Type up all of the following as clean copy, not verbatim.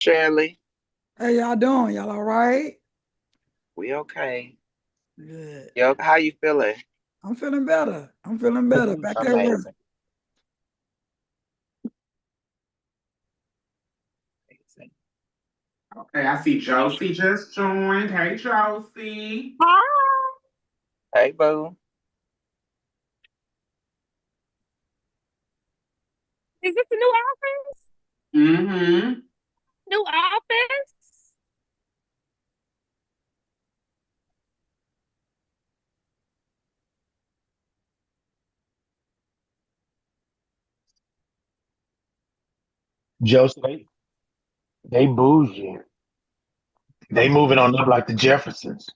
Shirley, How y'all doing? Y'all all right? we okay. Good. Yo, how you feeling? I'm feeling better. I'm feeling better. Back at work. Amazing. Amazing. Okay, I see Josie just joined. Hey, Josie. Hi. Hey, boo. Is this a new office? Mm-hmm. New office? Joseph, they bougie. They moving on up like the Jeffersons.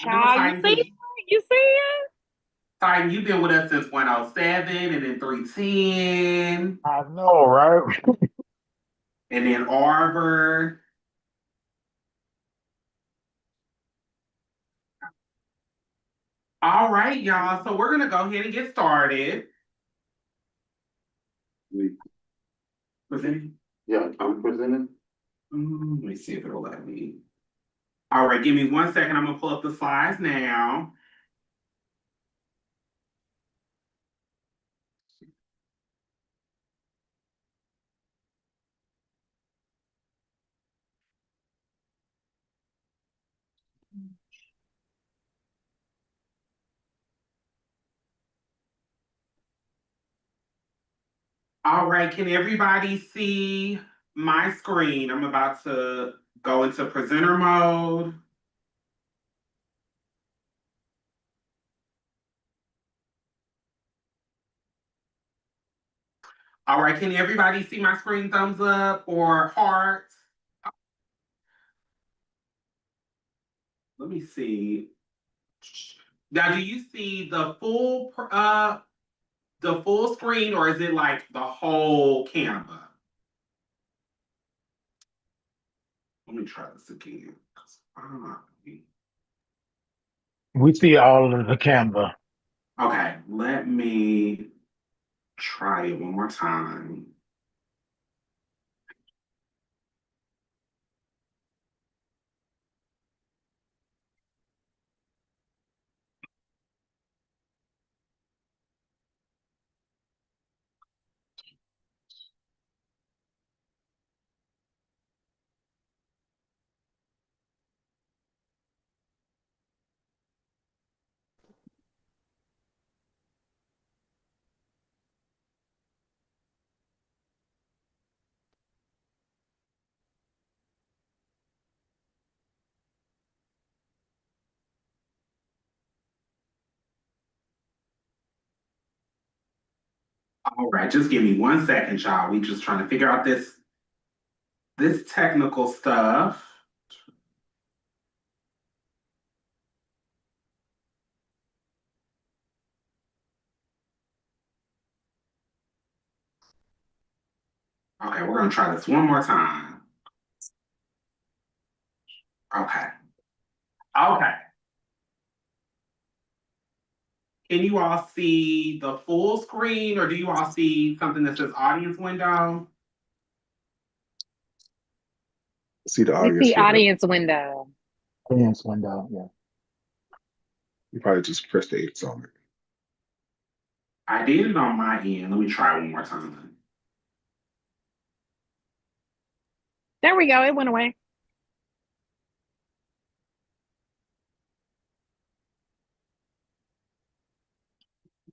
I know Child, you see it? You see it? Titan, you've been with us since 107 and then 310 I know, right? and then Arbor. All right, y'all. So we're gonna go ahead and get started. We presenting? Yeah, I'm presenting. Let me see if it'll let me. All right, give me 1 second. I'm gonna pull up the slides now. All right, can everybody see my screen? I'm about to go into presenter mode. All right, can everybody see my screen? Thumbs up or heart? Let me see. Now, do you see the full screen, or is it like the whole Canva? Let me try this again. I don't know. We see all of the Canva. Okay, let me try it one more time. All right, just give me 1 second, y'all. We just trying to figure out this technical stuff. Okay, we're gonna try this one more time. Okay. Okay. Can you all see the full screen, or do you all see something that says audience window? See the We audience see window. audience window. Audience window, yeah. You probably just press the X on it. I did it on my end. Let me try one more time. There we go. It went away.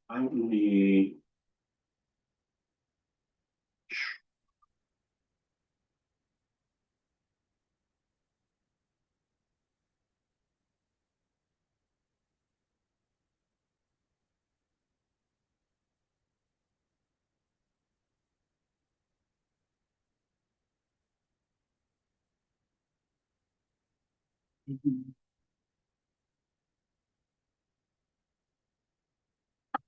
Let me.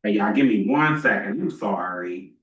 Hey, y'all, give me 1 second. I'm sorry.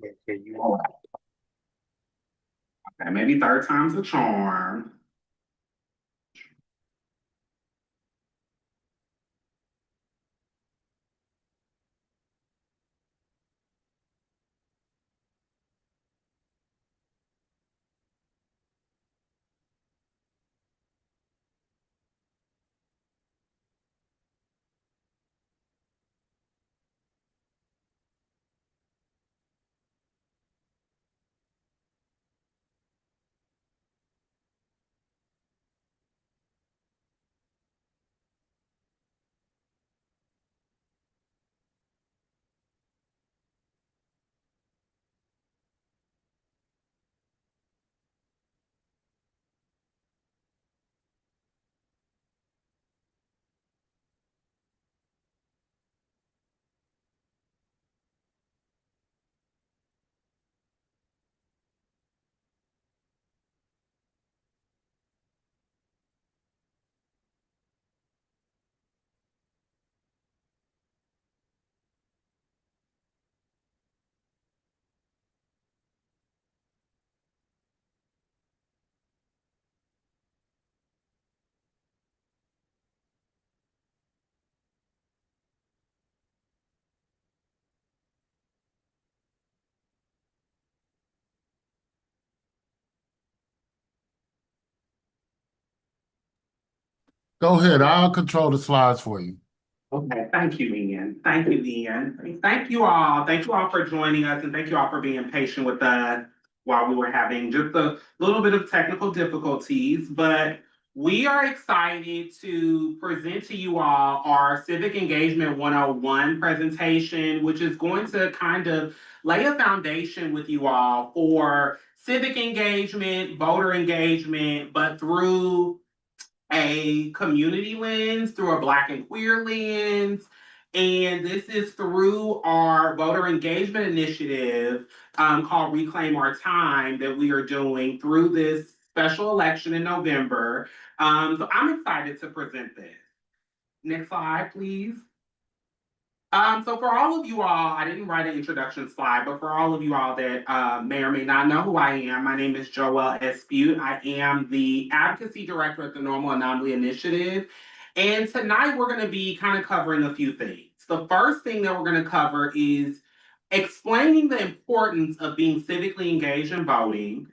Okay, maybe third time's a charm. Go ahead. I'll control the slides for you. Okay, thank you, Ian. Thank you, Ian. Thank you all. Thank you all for joining us, and thank you all for being patient with us while we were having just a little bit of technical difficulties. But we are excited to present to you all our Civic Engagement 101 presentation, which is going to kind of lay a foundation with you all for civic engagement, voter engagement, but through a community lens, through a Black and queer lens. And this is through our voter engagement initiative called Reclaim Our Time that we are doing through this special election in November. So I'm excited to present this. Next slide, please. So for all of you all, I didn't write an introduction slide, but for all of you all that may or may not know who I am, my name is Joelle Espute. I am the Advocacy Director at the Normal Anomaly Initiative. And tonight we're going to be kind of covering a few things. The first thing that we're going to cover is explaining the importance of being civically engaged in voting,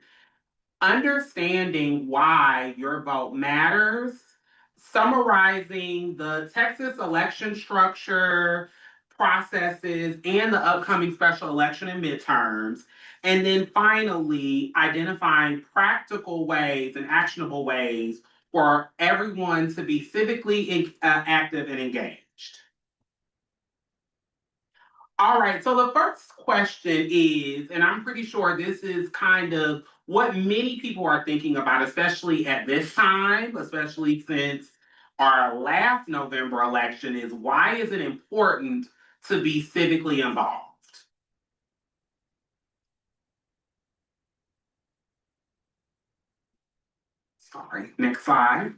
understanding why your vote matters, summarizing the Texas election structure, processes, and the upcoming special election and midterms, and then finally identifying practical ways and actionable ways for everyone to be civically active and engaged. All right, so the first question is, and I'm pretty sure this is kind of what many people are thinking about, especially at this time, especially since our last November election, is why is it important to be civically involved? Sorry, next slide.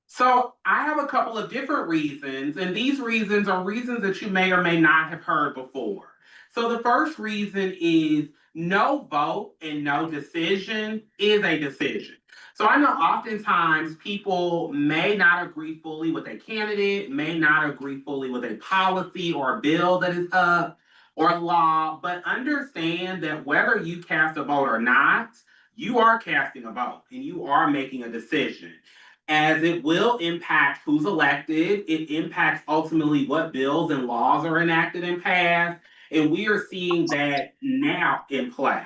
So I have a couple of different reasons, and these reasons are reasons that you may or may not have heard before. So the first reason is no vote and no decision is a decision. So I know oftentimes people may not agree fully with a candidate, may not agree fully with a policy or a bill that is up or law, but understand that whether you cast a vote or not, you are casting a vote and you are making a decision, as it will impact who's elected. It impacts ultimately what bills and laws are enacted and passed. And we are seeing that now in play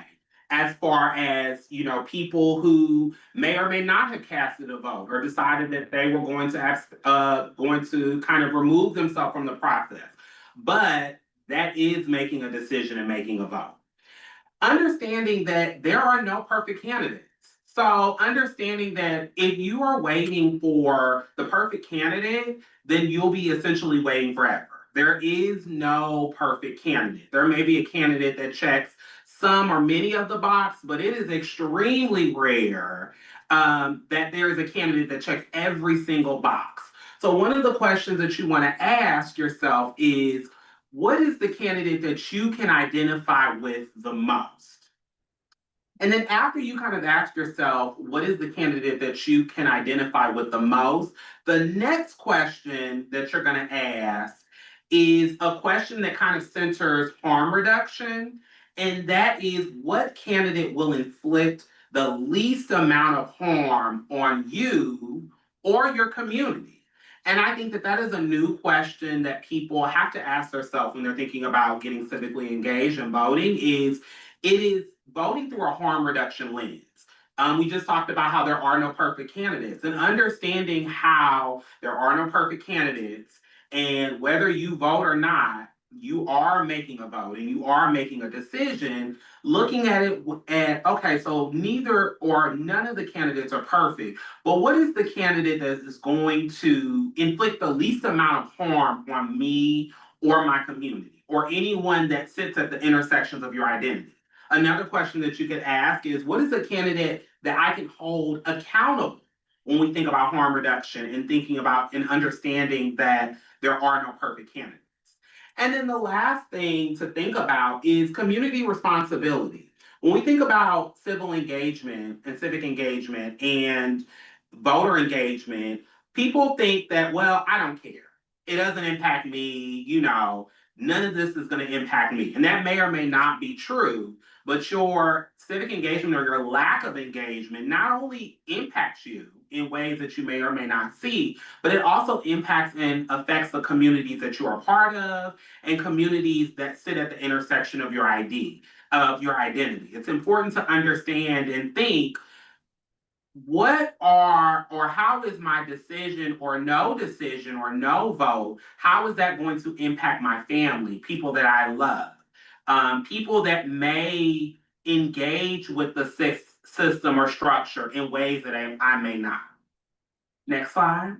as far as, people who may or may not have casted a vote or decided that they were going to kind of remove themselves from the process. But that is making a decision and making a vote. Understanding that there are no perfect candidates. So understanding that if you are waiting for the perfect candidate, then you'll be essentially waiting forever. There is no perfect candidate. There may be a candidate that checks some or many of the box, but it is extremely rare that there is a candidate that checks every single box. So one of the questions that you want to ask yourself is, what is the candidate that you can identify with the most? And then after you kind of ask yourself, what is the candidate that you can identify with the most? The next question that you're going to ask is a question that kind of centers harm reduction. And that is, what candidate will inflict the least amount of harm on you or your community? And I think that that is a new question that people have to ask themselves when they're thinking about getting civically engaged and voting is it is voting through a harm reduction lens. We just talked about how there are no perfect candidates and understanding how there are no perfect candidates and whether you vote or not, you are making a vote and you are making a decision, looking at it at, okay, so neither or none of the candidates are perfect, but what is the candidate that is going to inflict the least amount of harm on me or my community or anyone that sits at the intersections of your identity? Another question that you could ask is, what is a candidate that I can hold accountable when we think about harm reduction and thinking about and understanding that there are no perfect candidates? And then the last thing to think about is community responsibility. When we think about civil engagement and civic engagement and voter engagement, people think that, well, I don't care. It doesn't impact me, none of this is going to impact me. And that may or may not be true, but your civic engagement or your lack of engagement not only impacts you in ways that you may or may not see, but it also impacts and affects the communities that you are a part of and communities that sit at the intersection of your of your identity. It's important to understand and think what are or how is my decision or no vote, how is that going to impact my family, people that I love, people that may engage with the system or structure in ways that I may not. Next slide.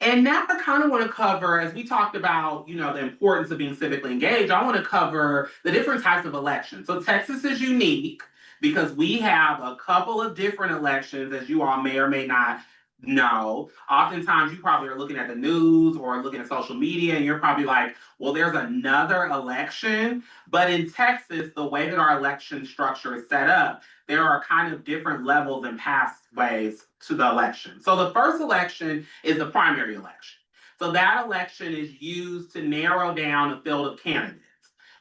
And now I kind of want to cover, as we talked about, the importance of being civically engaged, I want to cover the different types of elections. So Texas is unique because we have a couple of different elections, as you all may or may not know. Oftentimes you probably are looking at the news or looking at social media and you're probably like, well, there's another election. But in Texas, the way that our election structure is set up, there are kind of different levels and pathways to the election. So the first election is the primary election. So that election is used to narrow down a field of candidates.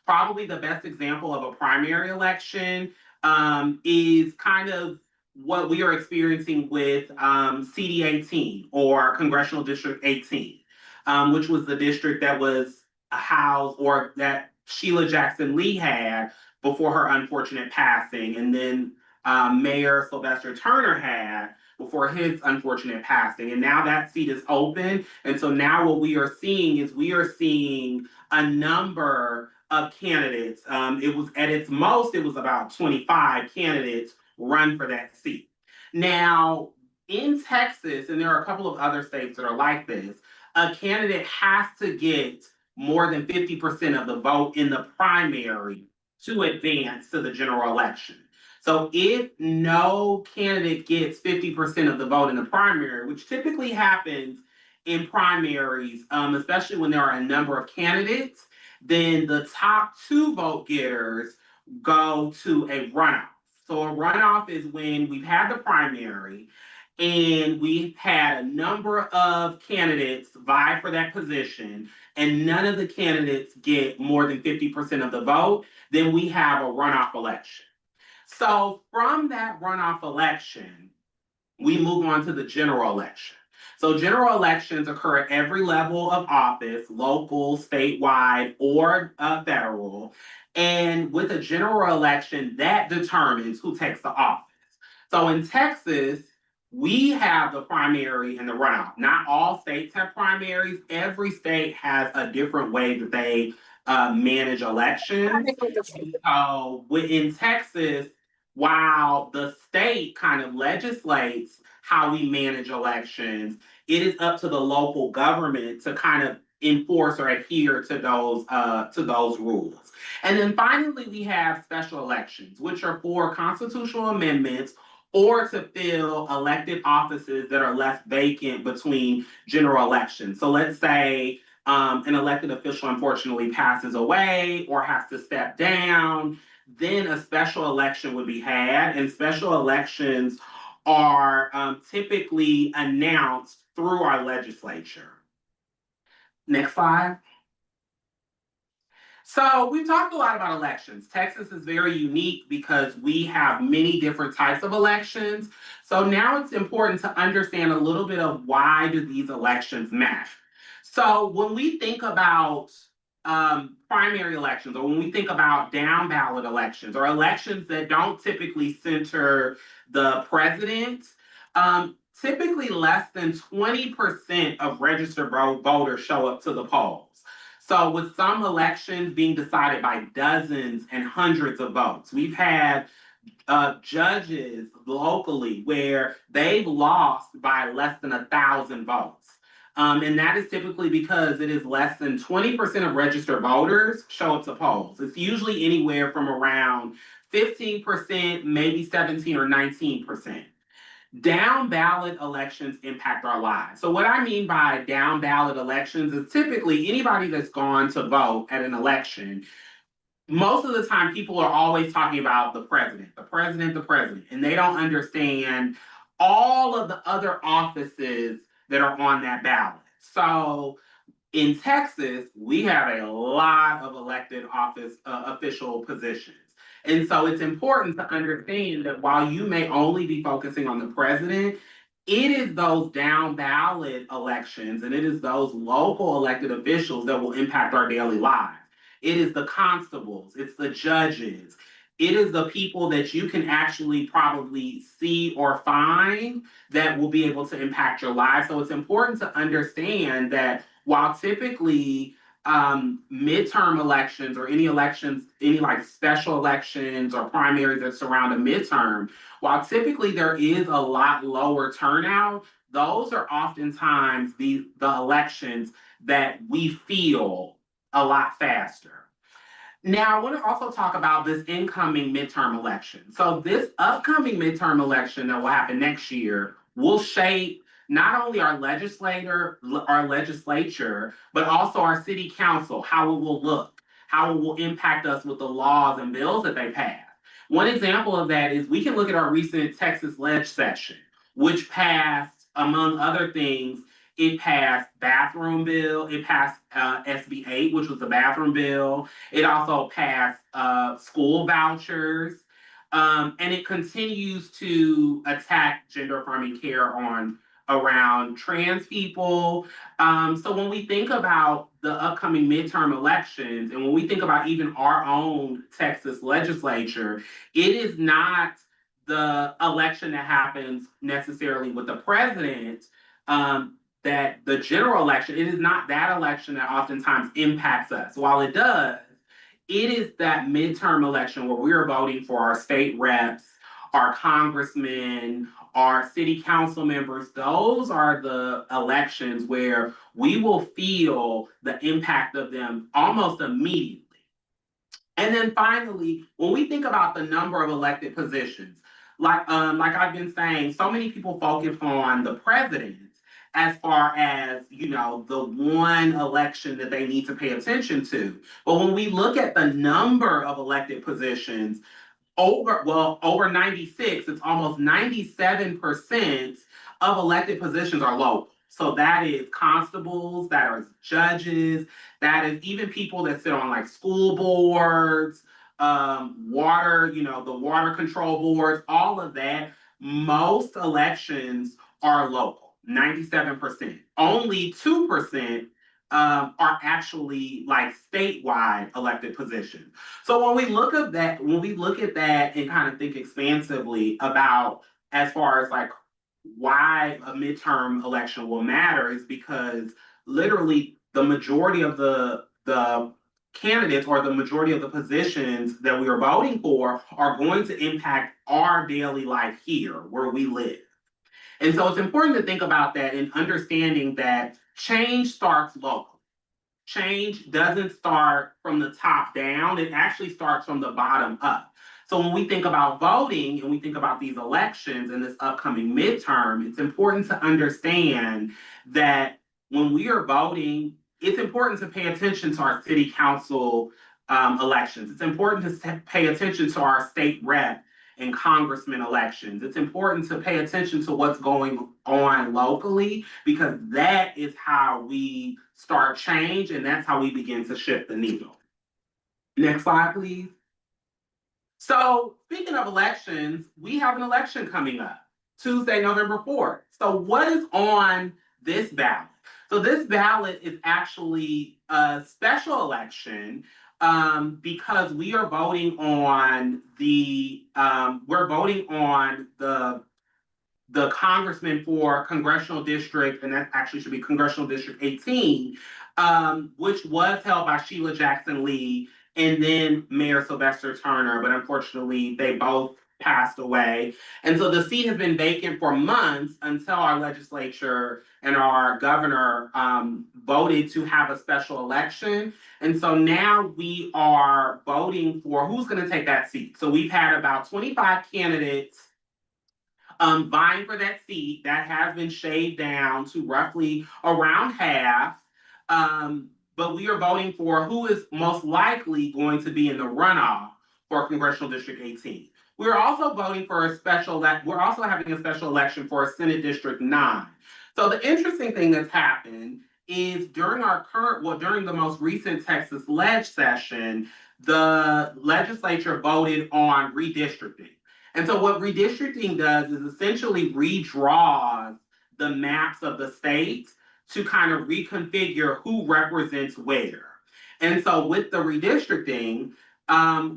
Probably the best example of a primary election is kind of what we are experiencing with CD 18 or Congressional District 18, which was the district that was housed or that Sheila Jackson Lee had before her unfortunate passing, and then Mayor Sylvester Turner had before his unfortunate passing. And now that seat is open. And so now what we are seeing is we are seeing a number of candidates. It was at its most, it was about 25 candidates run for that seat. Now, in Texas, and there are a couple of other states that are like this, a candidate has to get more than 50% of the vote in the primary to advance to the general election. So if no candidate gets 50% of the vote in the primary, which typically happens in primaries, especially when there are a number of candidates, then the top two vote getters go to a runoff. So a runoff is when we've had the primary and we've had a number of candidates vie for that position and none of the candidates get more than 50% of the vote, then we have a runoff election. So from that runoff election, we move on to the general election. So general elections occur at every level of office, local, statewide, or federal. And with a general election, that determines who takes the office. So in Texas, we have the primary and the runoff. Not all states have primaries. Every state has a different way that they manage elections. So in Texas, while the state kind of legislates how we manage elections, it is up to the local government to kind of enforce or adhere to those rules. And then finally, we have special elections, which are for constitutional amendments or to fill elected offices that are left vacant between general elections. So let's say an elected official unfortunately passes away or has to step down, then a special election would be had, and special elections are typically announced through our legislature. Next slide. So we've talked a lot about elections. Texas is very unique because we have many different types of elections. So now it's important to understand a little bit of why do these elections matter. So when we think about primary elections, or when we think about down ballot elections, or elections that don't typically center the president, typically less than 20% of registered voters show up to the polls. So with some elections being decided by dozens and hundreds of votes, we've had judges locally where they've lost by less than 1,000 votes. And that is typically because it is less than 20% of registered voters show up to polls. It's usually anywhere from around 15%, maybe 17 or 19%. Down ballot elections impact our lives. So what I mean by down ballot elections is typically anybody that's gone to vote at an election, most of the time people are always talking about the president, the president, the president, and they don't understand all of the other offices that are on that ballot. So in Texas, we have a lot of elected office official positions. And so it's important to understand that while you may only be focusing on the president, it is those down ballot elections and it is those local elected officials that will impact our daily lives. It is the constables, it's the judges, it is the people that you can actually probably see or find that will be able to impact your life. So it's important to understand that while typically midterm elections or any elections, any like special elections or primaries that surround a midterm, while typically there is a lot lower turnout, those are oftentimes the elections that we feel a lot faster. Now, I want to also talk about this incoming midterm election. So, this upcoming midterm election that will happen next year will shape not only our legislature, but also our city council, how it will look, how it will impact us with the laws and bills that they pass. One example of that is we can look at our recent Texas leg session, which passed, among other things, it passed bathroom bill. It passed SB 8, which was the bathroom bill. It also passed school vouchers. And it continues to attack gender affirming care on around trans people. So when we think about the upcoming midterm elections, and when we think about even our own Texas legislature, it is not the election that happens necessarily with the president. That the general election, it is not that election that oftentimes impacts us. While it does, it is that midterm election where we are voting for our state reps, our congressmen, our city council members. Those are the elections where we will feel the impact of them almost immediately. And then finally, when we think about the number of elected positions, like I've been saying, so many people focus on the president as far as the one election that they need to pay attention to. But when we look at the number of elected positions, over 96, it's almost 97% of elected positions are local. So that is constables, that are judges, that is even people that sit on like school boards, water, the water control boards, all of that. Most elections are local, 97%. Only 2% are actually like statewide elected positions. So when we look at that, and kind of think expansively about as far as like why a midterm election will matter is because literally the majority of the candidates or the majority of the positions that we are voting for are going to impact our daily life here where we live. And so it's important to think about that and understanding that change starts local. Change doesn't start from the top down, it actually starts from the bottom up. So when we think about voting and we think about these elections and this upcoming midterm, it's important to understand that when we are voting it's important to pay attention to our city council elections. It's important to pay attention to our state rep and congressman elections. It's important to pay attention to what's going on locally because that is how we start change and that's how we begin to shift the needle. Next slide, please. So, speaking of elections, we have an election coming up Tuesday, November 4th. So, what is on this ballot? So, this ballot is actually a special election because we are voting on the congressman for congressional district, and that actually should be congressional district 18, which was held by Sheila Jackson Lee and then Mayor Sylvester Turner, but unfortunately they both passed away. And so the seat has been vacant for months until our legislature and our governor voted to have a special election. And so now we are voting for who's going to take that seat. So we've had about 25 candidates vying for that seat. That has been shaved down to roughly around half. But we are voting for who is most likely going to be in the runoff for Congressional District 18. We're also voting for we're also having a special election for Senate District 9. So the interesting thing that's happened is during the most recent Texas Leg session, the legislature voted on redistricting. And so what redistricting does is essentially redraws the maps of the states to kind of reconfigure who represents where. And so with the redistricting,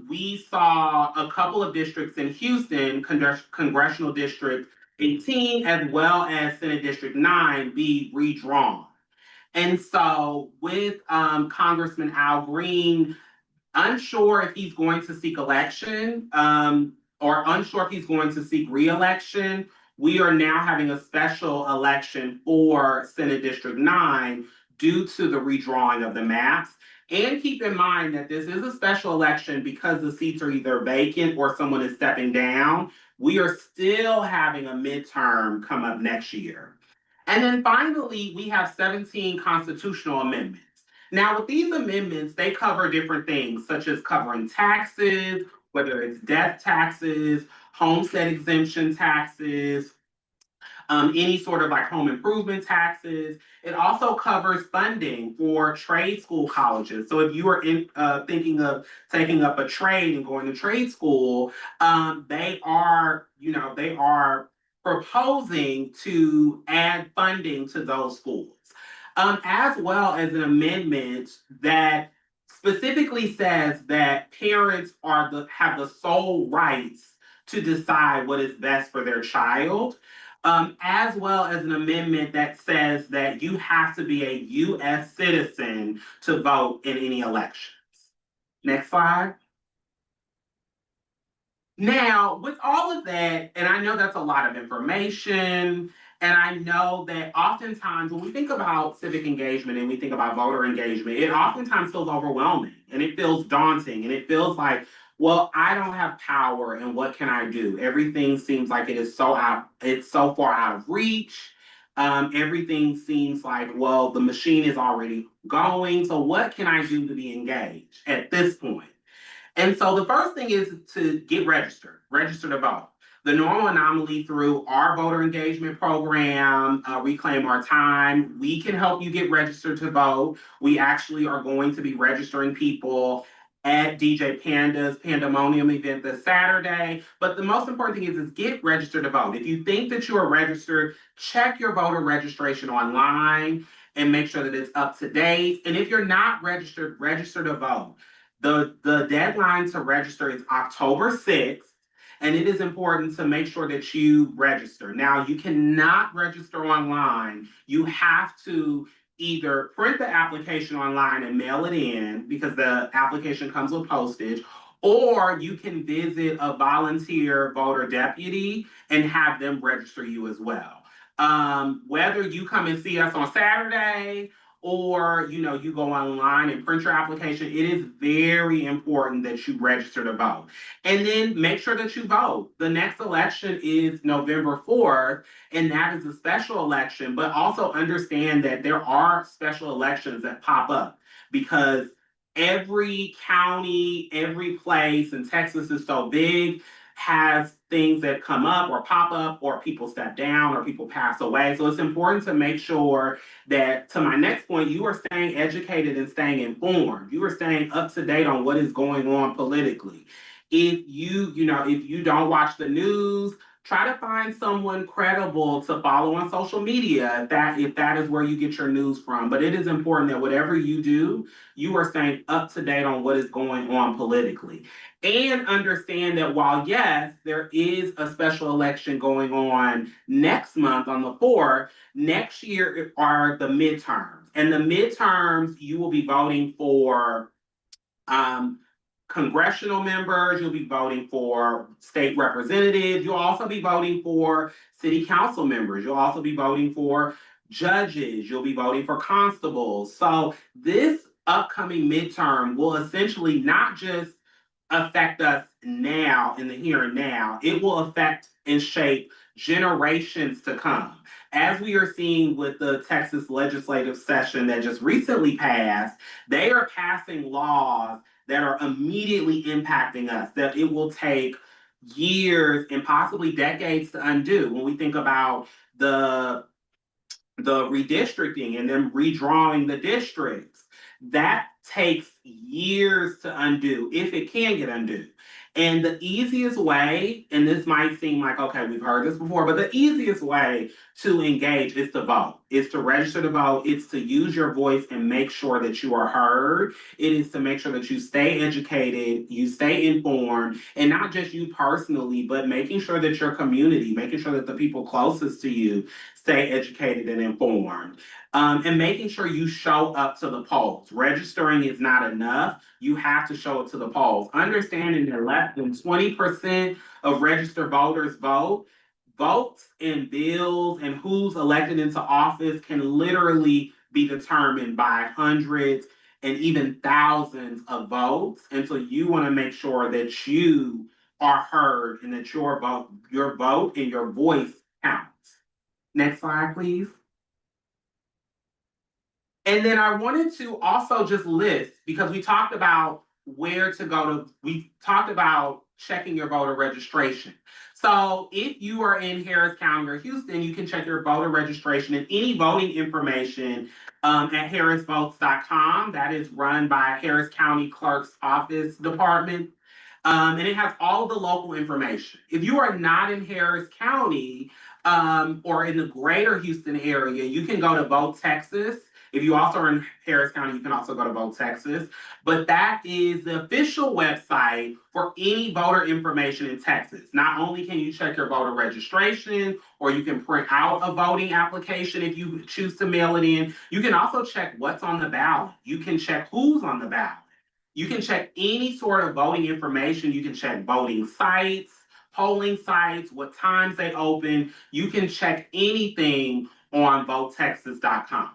we saw a couple of districts in Houston, Congressional District 18, as well as Senate District 9, be redrawn. And so with Congressman Al Green, unsure if he's going to seek election or unsure if he's going to seek re-election, we are now having a special election for Senate District 9 due to the redrawing of the maps. And keep in mind that this is a special election because the seats are either vacant or someone is stepping down. We are still having a midterm come up next year. And then finally, we have 17 constitutional amendments. Now, with these amendments, they cover different things, such as covering taxes, whether it's death taxes, homestead exemption taxes, any sort of like home improvement taxes. It also covers funding for trade school colleges. So if you are thinking of taking up a trade and going to trade school, they are proposing to add funding to those schools, as well as an amendment that specifically says that parents have the sole rights to decide what is best for their child, as well as an amendment that says that you have to be a U.S. citizen to vote in any elections. Next slide. Now, with all of that, and I know that's a lot of information, and I know that oftentimes when we think about civic engagement and we think about voter engagement, it oftentimes feels overwhelming and it feels daunting and it feels like, well, I don't have power and what can I do? Everything seems like it's so far out of reach. Everything seems like, well, the machine is already going. So what can I do to be engaged at this point? And so the first thing is to get register to vote. The normal Anomaly through our voter engagement program, Reclaim Our Time, we can help you get registered to vote. We actually are going to be registering people at DJ Panda's Pandemonium event this Saturday. But the most important thing is get registered to vote. If you think that you are registered, check your voter registration online and make sure that it's up to date. And if you're not registered, register to vote. The deadline to register is October 6th, and it is important to make sure that you register. Now, you cannot register online. You have to either print the application online and mail it in because the application comes with postage, or you can visit a volunteer voter deputy and have them register you as well. Whether you come and see us on Saturday or you go online and print your application, it is very important that you register to vote. And then make sure that you vote. The next election is November 4th, and that is a special election, but also understand that there are special elections that pop up because every county, every place, and Texas is so big, has things that come up or pop up, or people step down, or people pass away. So it's important to make sure that, to my next point, you are staying educated and staying informed. You are staying up to date on what is going on politically. If you don't watch the news, try to find someone credible to follow on social media if that is where you get your news from. But it is important that whatever you do, you are staying up to date on what is going on politically. And understand that while, yes, there is a special election going on next month on the 4th, next year are the midterms. And the midterms, you will be voting for um, congressional members, you'll be voting for state representatives, you'll also be voting for city council members, you'll also be voting for judges, you'll be voting for constables. So this upcoming midterm will essentially not just affect us now in the here and now, it will affect and shape generations to come. As we are seeing with the Texas legislative session that just recently passed, they are passing laws that are immediately impacting us, that it will take years and possibly decades to undo. When we think about the redistricting and then redrawing the districts, that takes years to undo, if it can get undone. And the easiest way, and this might seem like, okay, we've heard this before, but the easiest way to engage is to vote. It's to register to vote. It's to use your voice and make sure that you are heard. It is to make sure that you stay educated, you stay informed, and not just you personally, but making sure that your community, making sure that the people closest to you stay educated and informed. And making sure you show up to the polls. Registering is not enough. You have to show up to the polls. Understanding that less than 20% of registered voters vote, votes and bills and who's elected into office can literally be determined by hundreds and even thousands of votes. And so you want to make sure that you are heard and that your vote and your voice counts. Next slide, please. And then I wanted to also just list, because we talked about where to go to, we talked about checking your voter registration. So if you are in Harris County or Houston, you can check your voter registration and any voting information at harrisvotes.com. That is run by Harris County Clerk's Office Department. And it has all the local information. If you are not in Harris County or in the greater Houston area, you can go to Vote Texas. If you also are in Harris County, you can also go to Vote Texas. But that is the official website for any voter information in Texas. Not only can you check your voter registration, or you can print out a voting application if you choose to mail it in, you can also check what's on the ballot. You can check who's on the ballot. You can check any sort of voting information. You can check voting sites, polling sites, what times they open. You can check anything on votetexas.com.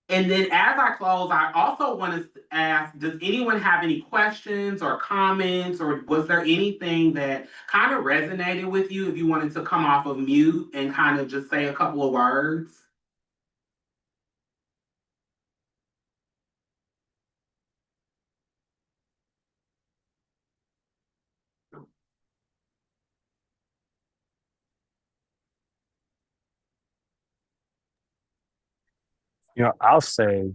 And then as I close, I also want to ask, does anyone have any questions or comments, or was there anything that kind of resonated with you if you wanted to come off of mute and kind of just say a couple of words? I'll say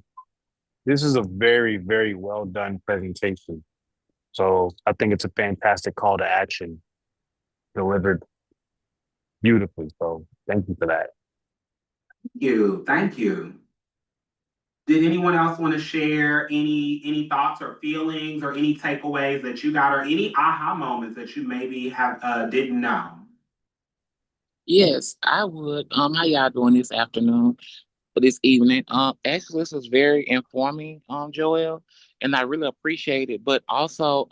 this is a very, very well done presentation. So I think it's a fantastic call to action delivered beautifully. So thank you for that. Thank you. Did anyone else want to share any thoughts or feelings or any takeaways that you got, or any aha moments that you maybe have didn't know? Yes, I would. How y'all doing this afternoon or this evening? Actually, this was very informing, Joel, and I really appreciate it. But also,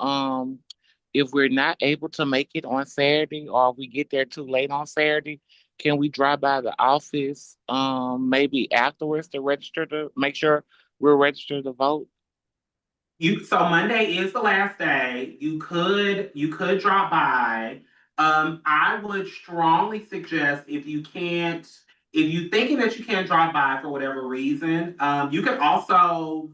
if we're not able to make it on Saturday, or if we get there too late on Saturday, can we drive by the office maybe afterwards to register to make sure we're registered to vote? So Monday is the last day. You could drop by. I would strongly suggest if you thinking that you can't drop by for whatever reason, you can also,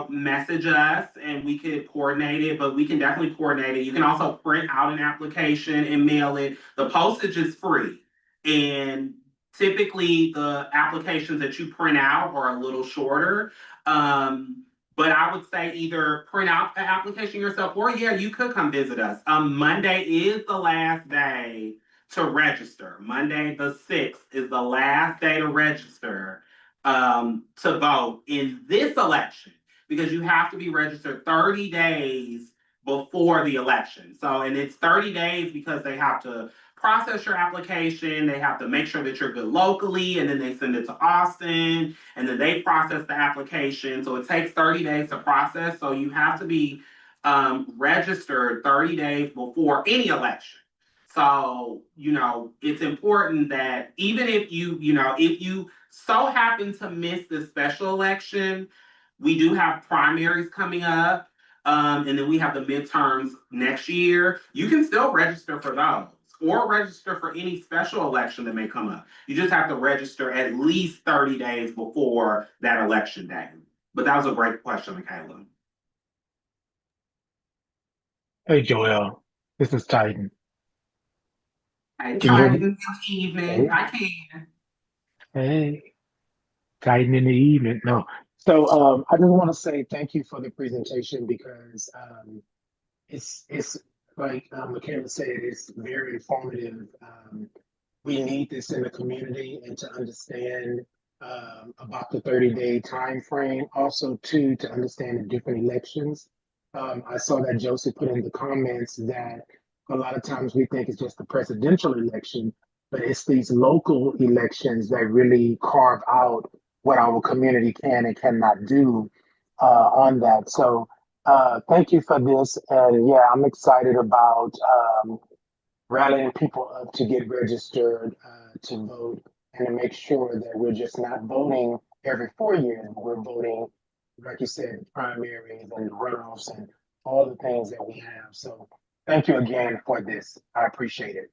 message us and we could coordinate it, but we can definitely coordinate it. You can also print out an application and mail it. The postage is free. And typically the applications that you print out are a little shorter. Um, but I would say either print out the application yourself, or yeah, you could come visit us. Monday is the last day to register. Monday the 6th is the last day to register to vote in this election, because you have to be registered 30 days before the election. So, and it's 30 days because they have to process your application. They have to make sure that you're good locally, and then they send it to Austin, and then they process the application. So it takes 30 days to process. So you have to be registered 30 days before any election. So, it's important that even if you so happen to miss the special election, we do have primaries coming up. And then we have the midterms next year. You can still register for those or register for any special election that may come up. You just have to register at least 30 days before that election day. But that was a great question, Michaela. Hey, Joel, this is Titan. Hey, Can you hear me? Titan, good evening. Hey, I can. hey, Titan in the evening. No. So I just want to say thank you for the presentation because it's like Michaela said, it's very informative. We need this in the community and to understand about the 30-day time frame. Also, too, to understand the different elections. I saw that Joseph put in the comments that a lot of times we think it's just the presidential election, but it's these local elections that really carve out what our community can and cannot do on that. So thank you for this. And yeah, I'm excited about rallying people up to get registered to vote and to make sure that we're just not voting every 4 years, but we're voting, like you said, primaries and runoffs and all the things that we have. So thank you again for this. I appreciate it.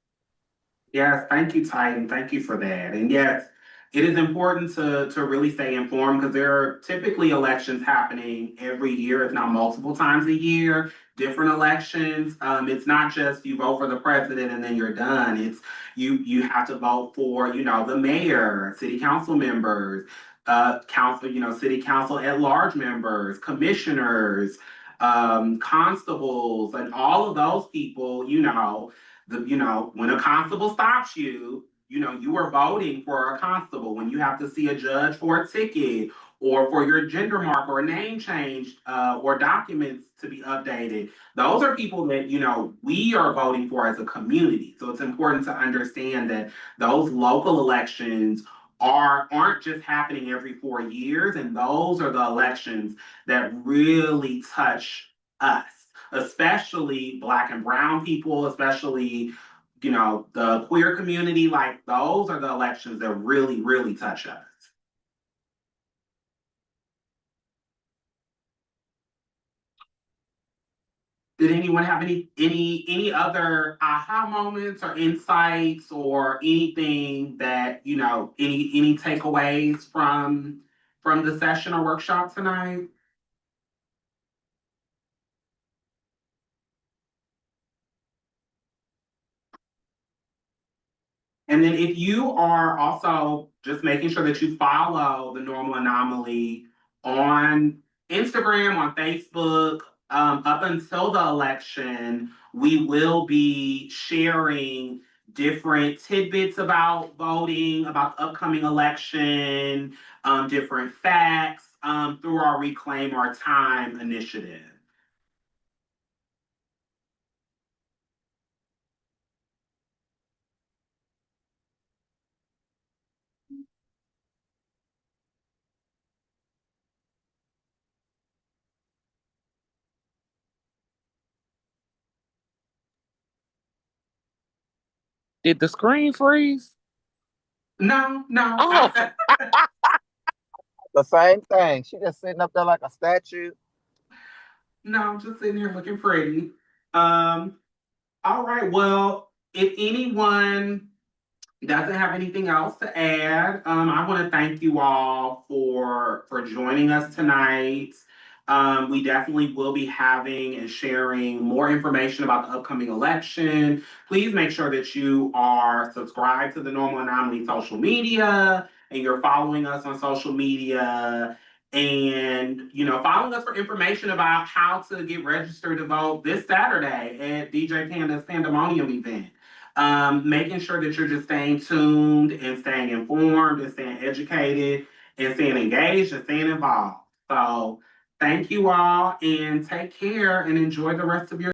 Yes, thank you, Titan. Thank you for that. And yes, it is important to really stay informed, because there are typically elections happening every year, if not multiple times a year, different elections. It's not just you vote for the president and then you're done. It's you have to vote for, the mayor, city council members, city council at large members, commissioners, constables, and all of those people, when a constable stops you, you are voting for a constable. When you have to see a judge for a ticket, or for your gender mark or name change, or documents to be updated, those are people that, we are voting for as a community. So it's important to understand that those local elections aren't just happening every 4 years, and those are the elections that really touch us, especially Black and brown people, especially, the queer community. Like, those are the elections that really, really touch us. Did anyone have any other aha moments or insights, or anything that, any takeaways from the session or workshop tonight? And then if you are also just making sure that you follow the Normal Anomaly on Instagram, on Facebook, up until the election, we will be sharing different tidbits about voting, about the upcoming election, different facts, through our Reclaim Our Time initiative. Did the screen freeze? No, no. Oh, The same thing. She just sitting up there like a statue. No, just sitting here looking pretty. Um, all right. Well, if anyone doesn't have anything else to add, I want to thank you all for joining us tonight. We definitely will be having and sharing more information about the upcoming election. Please make sure that you are subscribed to the Normal Anomaly social media and you're following us on social media and following us for information about how to get registered to vote this Saturday at DJ Panda's Pandemonium event. Making sure that you're just staying tuned and staying informed and staying educated and staying engaged and staying involved. So thank you all and take care and enjoy the rest of your